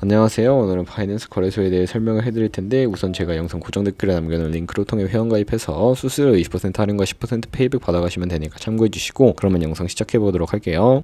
안녕하세요. 오늘은 바이낸스 거래소에 대해 설명을 해드릴 텐데 우선 제가 영상 고정 댓글에 남겨놓은 링크를 통해 회원가입해서 수수료 20% 할인과 10% 페이백 받아가시면 되니까 참고해주시고 그러면 영상 시작해보도록 할게요.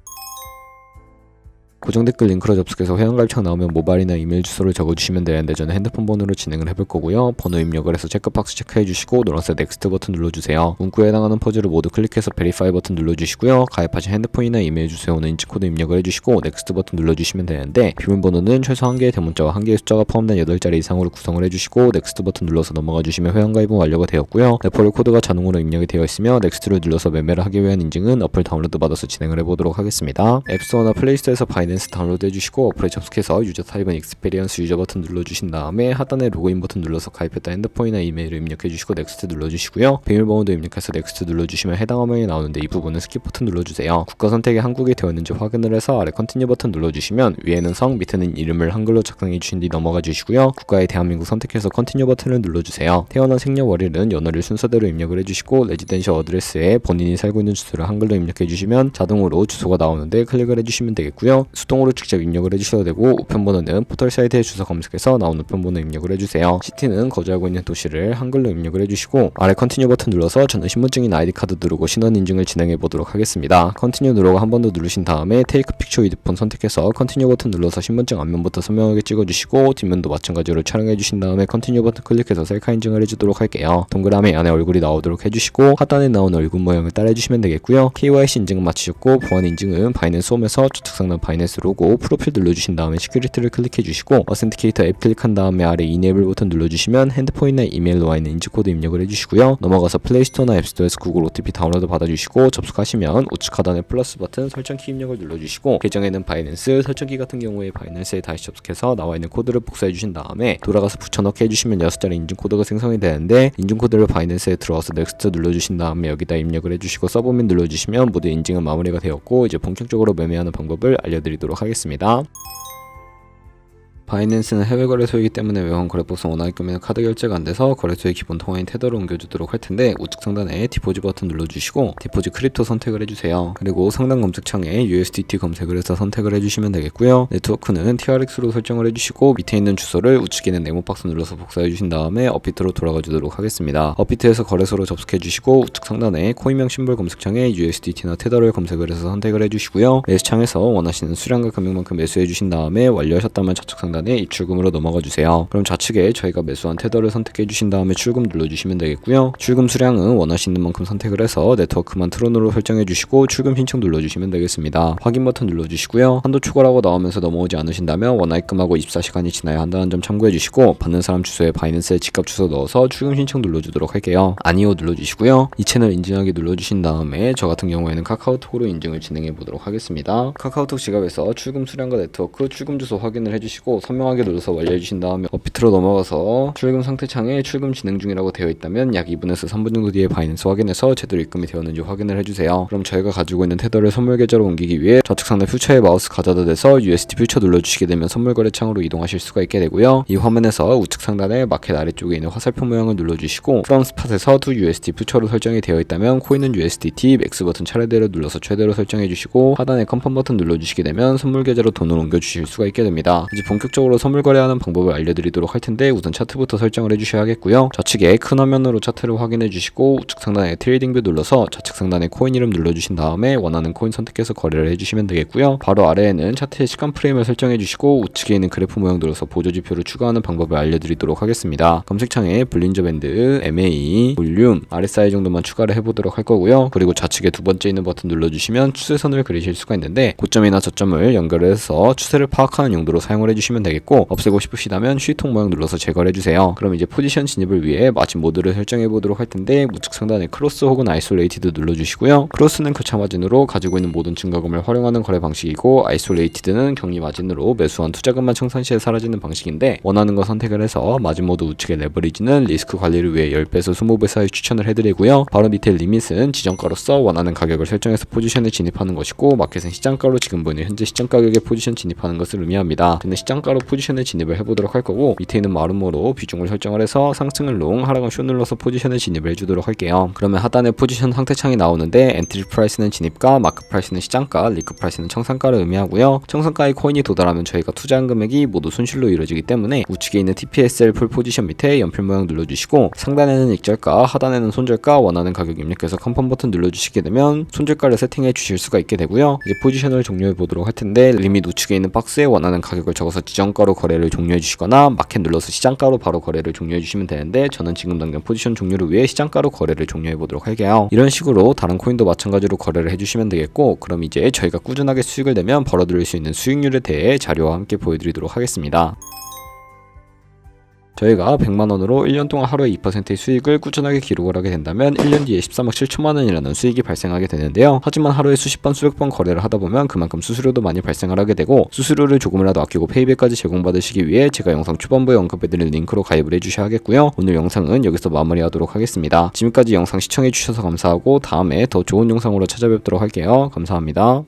고정 댓글 링크로 접속해서 회원가입창 나오면 모바일이나 이메일 주소를 적어주시면 되는데 저는 핸드폰 번호로 진행을 해볼 거고요. 번호 입력을 해서 체크박스 체크해주시고 노란색 넥스트 버튼 눌러주세요. 문구에 해당하는 퍼즐을 모두 클릭해서 베리파이 버튼 눌러주시고요. 가입하신 핸드폰이나 이메일 주소에 오는 인증코드 입력을 해주시고 넥스트 버튼 눌러주시면 되는데 비밀번호는 최소 1개의 대문자와 1개의 숫자가 포함된 8자리 이상으로 구성을 해주시고 넥스트 버튼 눌러서 넘어가주시면 회원가입은 완료가 되었고요. 레퍼럴 코드가 자동으로 입력이 되어 있으며 넥스트를 눌러서 매매를 하기 위한 인증은 어플 다운로드 받아서 진행을 해보도록 하겠습니다. 앱스토어나 플레이스토어에서 바이낸스 다운로드 해주시고 어플에 접속해서 유저 타입은 익스페리언스 유저 버튼 눌러주신 다음에 하단에 로그인 버튼 눌러서 가입했다 핸드폰이나 이메일을 입력해주시고 넥스트 눌러주시고요. 비밀번호도 입력해서 넥스트 눌러주시면 해당 화면이 나오는데 이 부분은 스킵 버튼 눌러주세요. 국가 선택이 한국이 되었는지 확인을 해서 아래 컨티뉴 버튼 눌러주시면 위에는 성, 밑에는 이름을 한글로 작성해 주신 뒤 넘어가 주시고요. 국가의 대한민국 선택해서 컨티뉴 버튼을 눌러주세요. 태어난 생년월일은 연월일 순서대로 입력을 해주시고 레지던셜 어드레스에 본인이 살고 있는 주소를 한글로 입력해 주시면 자동으로 주소가 나오는데 클릭을 해주시면 되겠고요. 수동으로 직접 입력을 해주셔도 되고 우편번호는 포털 사이트의 주소 검색해서 나온 우편번호 입력을 해주세요. 시티는 거주하고 있는 도시를 한글로 입력을 해주시고 아래 컨티뉴 버튼 눌러서 저는 신분증인 아이디카드 누르고 신원 인증을 진행해 보도록 하겠습니다. 컨티뉴 누르고 한 번 더 누르신 다음에 테이크 픽처 위드 폰 선택해서 컨티뉴 버튼 눌러서 신분증 앞면부터 선명하게 찍어주시고 뒷면도 마찬가지로 촬영해 주신 다음에 컨티뉴 버튼 클릭해서 셀카 인증을 해주도록 할게요. 동그라미 안에 얼굴이 나오도록 해주시고 하단에 나온 얼굴 모양을 따라해주시면 되겠고요. KYC 인증은 마치셨고 보안 인증은 바이낸스 홈에서 좌측 상단 바이낸스 로고 프로필 눌러주신 다음에 시큐리티를 클릭해 주시고 어센티케이터 앱 클릭한 다음에 아래 이네이블 버튼 눌러주시면 핸드폰이나 이메일로 와 있는 인증코드 입력을 해주시고요. 넘어가서 플레이스토어나 앱스토어에서 구글 OTP 다운로드 받아주시고 접속하시면 우측 하단에 플러스 버튼 설정키 입력을 눌러주시고 계정에는 바이낸스, 설정키 같은 경우에 바이낸스에 다시 접속해서 나와 있는 코드를 복사해 주신 다음에 돌아가서 붙여넣기 해주시면 6자리 인증코드가 생성이 되는데 인증코드를 바이낸스에 들어와서 넥스트 눌러주신 다음에 여기다 입력을 해주시고 서브밋 눌러주시면 모두 인증은 마무리가 되었고 이제 본격적으로 매매하는 방법을 알려드리도록 하겠습니다. 바이낸스는 해외 거래소이기 때문에 외환 거래법상 원화입 금액은 카드 결제가 안 돼서 거래소의 기본 통화인 테더를 옮겨주도록 할 텐데 우측 상단에 디포지 버튼 눌러주시고 디포지 크립토 선택을 해주세요. 그리고 상단 검색창에 USDT 검색을 해서 선택을 해주시면 되겠고요. 네트워크는 TRX로 설정을 해주시고 밑에 있는 주소를 우측에 있는 네모 박스 눌러서 복사해 주신 다음에 업비트로 돌아가 주도록 하겠습니다. 업비트에서 거래소로 접속해 주시고 우측 상단에 코인명 심볼 검색창에 USDT나 테더를 검색을 해서 선택을 해주시고요. 매수창에서 원하시는 수량과 금액만큼 매수해 주신 다음에 완료하셨다면 좌측 상단에 입출금으로 넘어가 주세요. 그럼 좌측에 저희가 매수한 테더를 선택해 주신 다음에 출금 눌러주시면 되겠고요. 출금 수량은 원하시는 만큼 선택을 해서 네트워크만 트론으로 설정해 주시고 출금 신청 눌러주시면 되겠습니다. 확인 버튼 눌러주시고요. 한도 초과라고 나오면서 넘어오지 않으신다면 원화입금하고 24시간이 지나야 한다는 점 참고해 주시고 받는 사람 주소에 바이낸스의 집값 주소 넣어서 출금 신청 눌러주도록 할게요. 아니요 눌러주시고요. 이 채널 인증하기 눌러주신 다음에 저 같은 경우에는 카카오톡으로 인증을 진행해 보도록 하겠습니다. 카카오톡 지갑에서 출금 수량과 네트워크 출금 주소 확인을 해주시고 선명하게 눌러서 완료해주신 다음에 업비트로 넘어가서 출금 상태 창에 출금 진행 중이라고 되어 있다면 약 2분에서 3분 정도 뒤에 바이낸스 확인해서 제대로 입금이 되었는지 확인을 해주세요. 그럼 저희가 가지고 있는 테더를 선물 계좌로 옮기기 위해 좌측 상단 퓨처에 마우스 가져다 대서 USD 퓨처 눌러주시게 되면 선물 거래 창으로 이동하실 수가 있게 되고요. 이 화면에서 우측 상단에 마켓 아래쪽에 있는 화살표 모양을 눌러주시고 From Spot에서 to USD 퓨처로 설정이 되어 있다면 코인은 USDT, 맥스 버튼 차례대로 눌러서 최대로 설정해주시고 하단에 컨펌 버튼 눌러주시게 되면 선물 계좌로 돈을 옮겨주실 수가 있게 됩니다. 이제 본격적으로 선물 거래하는 방법을 알려드리도록 할 텐데 우선 차트부터 설정을 해주셔야겠고요. 좌측에 큰 화면으로 차트를 확인해 주시고 우측 상단에 트레이딩 뷰 눌러서 좌측 상단에 코인 이름 눌러주신 다음에 원하는 코인 선택해서 거래를 해주시면 되겠고요. 바로 아래에는 차트의 시간 프레임을 설정해 주시고 우측에 있는 그래프 모양 눌러서 보조지표를 추가하는 방법을 알려드리도록 하겠습니다. 검색창에 볼린저 밴드, MA, 볼륨, RSI 정도만 추가를 해보도록 할 거고요. 그리고 좌측에 두 번째 있는 버튼 눌러주시면 추세선을 그리실 수가 있는데 고점이나 저점을 연결해서 추세를 파악하는 용도로 사용을 해주시면 되겠고 없애고 싶으시다면 휴지통 모양 눌러서 제거를 해주세요. 그럼 이제 포지션 진입을 위해 마진 모드를 설정해 보도록 할 텐데 우측 상단에 크로스 혹은 아이솔레이티드 눌러주시고요. 크로스는 교차 마진으로 가지고 있는 모든 증가금을 활용하는 거래 방식이고 아이솔레이티드는 격리 마진으로 매수한 투자금만 청산 시에 사라지는 방식인데 원하는 거 선택을 해서 마진 모드 우측의 레버리지는 리스크 관리를 위해 10배에서 20배 사이 추천을 해드리고요. 바로 밑에 리밋은 지정가로서 원하는 가격을 설정해서 포지션에 진입하는 것이고 마켓은 시장가로 지금 보이는 현재 시장 가격에 포지션 진입하는 것을 의미합니다. 근데 시장가 시장가로 포지션에 진입을 해보도록 할 거고, 밑에 있는 마름모로 비중을 설정을 해서 상승은 롱, 하락은 숏 눌러서 포지션에 진입을 해주도록 할게요. 그러면 하단에 포지션 상태창이 나오는데 엔트리 프라이스는 진입가, 마크 프라이스는 시장가, 리크 프라이스는 청산가를 의미하고요. 청산가의 코인이 도달하면 저희가 투자한 금액이 모두 손실로 이루어지기 때문에 우측에 있는 TPSL 풀 포지션 밑에 연필 모양 눌러주시고, 상단에는 익절가, 하단에는 손절가, 원하는 가격 입력해서 컨펌 버튼 눌러주시게 되면 손절가를 세팅해 주실 수가 있게 되고요. 이제 포지션을 종료해 보도록 할 텐데, 리밋 우측에 있는 박스에 원하는 가격을 적어서 지정가로 거래를 종료해 주시거나 마켓 눌러서 시장가로 바로 거래를 종료해 주시면 되는데, 저는 지금 당장 포지션 종료를 위해 시장가로 거래를 종료해 보도록 할게요. 이런 식으로 다른 코인도 마찬가지로 거래를 해주시면 되겠고, 그럼 이제 저희가 꾸준하게 수익을 내면 벌어들일 수 있는 수익률에 대해 자료와 함께 보여드리도록 하겠습니다. 저희가 100만원으로 1년 동안 하루에 2%의 수익을 꾸준하게 기록을 하게 된다면 1년 뒤에 13억 7천만원이라는 수익이 발생하게 되는데요. 하지만 하루에 수십 번 수백 번 거래를 하다 보면 그만큼 수수료도 많이 발생을 하게 되고, 수수료를 조금이라도 아끼고 페이백까지 제공받으시기 위해 제가 영상 초반부에 언급해드린 링크로 가입을 해주셔야 하겠고요. 오늘 영상은 여기서 마무리하도록 하겠습니다. 지금까지 영상 시청해주셔서 감사하고, 다음에 더 좋은 영상으로 찾아뵙도록 할게요. 감사합니다.